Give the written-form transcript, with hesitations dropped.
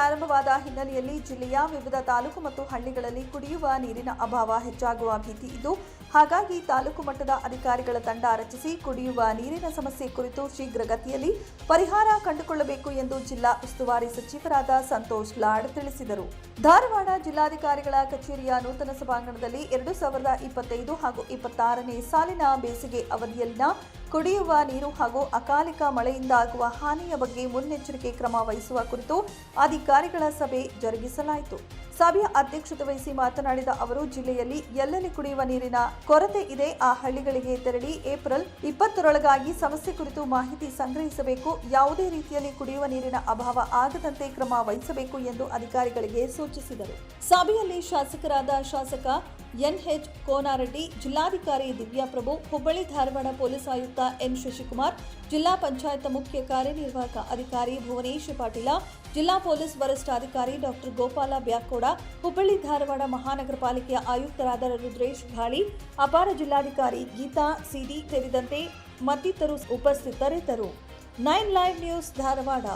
ಪ್ರಾರಂಭವಾದ ಹಿನ್ನೆಲೆಯಲ್ಲಿ ಜಿಲ್ಲೆಯ ವಿವಿಧ ತಾಲೂಕು ಮತ್ತು ಹಳ್ಳಿಗಳಲ್ಲಿ ಕುಡಿಯುವ ನೀರಿನ ಅಭಾವ ಹೆಚ್ಚಾಗುವ ಭೀತಿ ಇದ್ದು, ಹಾಗಾಗಿ ತಾಲೂಕು ಮಟ್ಟದ ಅಧಿಕಾರಿಗಳ ತಂಡ ರಚಿಸಿ ಕುಡಿಯುವ ನೀರಿನ ಸಮಸ್ಯೆ ಕುರಿತು ಶೀಘ್ರಗತಿಯಲ್ಲಿ ಪರಿಹಾರ ಕಂಡುಕೊಳ್ಳಬೇಕು ಎಂದು ಜಿಲ್ಲಾ ಉಸ್ತುವಾರಿ ಸಚಿವರಾದ ಸಂತೋಷ್ ಲಾಡ್ ತಿಳಿಸಿದರು. ಧಾರವಾಡ ಜಿಲ್ಲಾಧಿಕಾರಿಗಳ ಕಚೇರಿಯ ನೂತನ ಸಭಾಂಗಣದಲ್ಲಿ 2025 ಹಾಗೂ 26ನೇ ಸಾಲಿನ ಬೇಸಿಗೆ ಅವಧಿಯಲ್ಲಿನ ಕುಡಿಯುವ ನೀರು ಹಾಗೂ ಅಕಾಲಿಕ ಮಳೆಯಿಂದಾಗುವ ಹಾನಿಯ ಬಗ್ಗೆ ಮುನ್ನೆಚ್ಚರಿಕೆ ಕ್ರಮ ವಹಿಸುವ ಕುರಿತು ಅಧಿಕಾರಿಗಳ ಸಭೆ ಜರುಗಿಸಲಾಯಿತು. ಸಭೆಯ ಅಧ್ಯಕ್ಷತೆ ವಹಿಸಿ ಮಾತನಾಡಿದ ಅವರು, ಜಿಲ್ಲೆಯಲ್ಲಿ ಎಲ್ಲೆಲ್ಲಿ ಕುಡಿಯುವ ನೀರಿನ ಕೊರತೆ ಇದೆ ಆ ಹಳ್ಳಿಗಳಿಗೆ ತೆರಳಿ ಏಪ್ರಿಲ್ 20ರೊಳಗಾಗಿ ಸಮಸ್ಯೆ ಕುರಿತು ಮಾಹಿತಿ ಸಂಗ್ರಹಿಸಬೇಕು. ಯಾವುದೇ ರೀತಿಯಲ್ಲಿ ಕುಡಿಯುವ ನೀರಿನ ಅಭಾವ ಆಗದಂತೆ ಕ್ರಮ ವಹಿಸಬೇಕು ಎಂದು ಅಧಿಕಾರಿಗಳಿಗೆ ಸೂಚಿಸಿದರು. ಸಭೆಯಲ್ಲಿ ಶಾಸಕರಾದ ಶಾಸಕ ಎನ್ಎಚ್ ಕೋನಾರೆಡ್ಡಿ, ಜಿಲ್ಲಾಧಿಕಾರಿ ದಿವ್ಯಾಪ್ರಭು, ಹುಬ್ಬಳ್ಳಿ ಧಾರವಾಡ ಪೊಲೀಸ್ ಆಯುಕ್ತ ಎನ್ ಶಶಿಕುಮಾರ್, ಜಿಲ್ಲಾ ಪಂಚಾಯತ್ ಮುಖ್ಯ ಕಾರ್ಯನಿರ್ವಾಹಕ ಅಧಿಕಾರಿ ಭುವನೇಶ್ ಪಾಟೀಲ, ಜಿಲ್ಲಾ ಪೊಲೀಸ್ ವರಿಷ್ಠಾಧಿಕಾರಿ ಡಾಕ್ಟರ್ ಗೋಪಾಲ ಬ್ಯಾಕೋಡ, ಹುಬ್ಬಳ್ಳಿ ಧಾರವಾಡ ಮಹಾನಗರ ಪಾಲಿಕೆಯ ಆಯುಕ್ತರಾದ ರುದ್ರೇಶ್ ಘಾಳಿ, ಅಪರ ಜಿಲ್ಲಾಧಿಕಾರಿ ಗೀತಾ ಸಿಡಿ ಸೇರಿದಂತೆ ಮತ್ತಿತರರು ಉಪಸ್ಥಿತರಿದ್ದರು. 9 ಲೈವ್ ನ್ಯೂಸ್ ಧಾರವಾಡ.